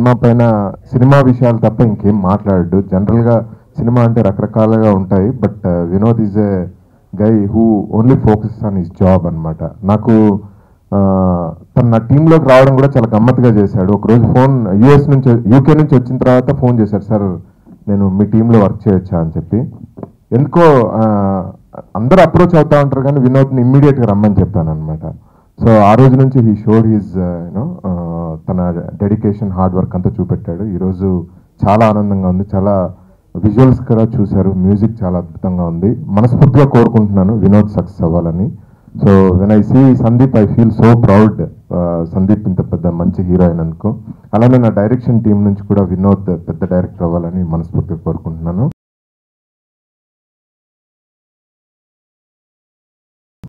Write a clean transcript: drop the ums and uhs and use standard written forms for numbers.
Cinema పైన cinema విషయాలు తప్ప ఇంకేం మాట్లాడాడు. జనరల్గా సినిమా అంటే రకరకాలుగా ఉంటాయి, but Vinod is a guy who only focus on his job అనమాట. నాకు తను నా టీంలోకి రావడం కూడా చాలా గమ్మత్తుగా చేశాడు. ఒకరోజు ఫోన్ యూకే నుంచి వచ్చిన తర్వాత ఫోన్ చేశాడు, సార్ నేను మీ టీంలో వర్క్ చేయొచ్చా అని చెప్పి. ఎందుకో అందరూ అప్రోచ్ అవుతా ఉంటారు కానీ వినోద్ని ఇమ్మీడియట్గా రమ్మని చెప్పాను అనమాట. సో ఆ రోజు నుంచి హీ షోడ్ హిజ్ యూనో తన డెడికేషన్, హార్డ్ వర్క్ అంతా చూపెట్టాడు. ఈరోజు చాలా ఆనందంగా ఉంది. చాలా విజువల్స్ కూడా చూశారు, మ్యూజిక్ చాలా అద్భుతంగా ఉంది. మనస్ఫూర్తిగా కోరుకుంటున్నాను వినోద్ సక్సెస్ అవ్వాలని. So when I see Sandeep I feel so proud. Sandeep ఇంత పెద్ద మంచి హీరో అయినందుకు. అలానే నా డైరెక్షన్ టీం నుంచి కూడా వినోద్ పెద్ద డైరెక్టర్ అవ్వాలని మనస్ఫూర్తిగా కోరుకుంటున్నాను.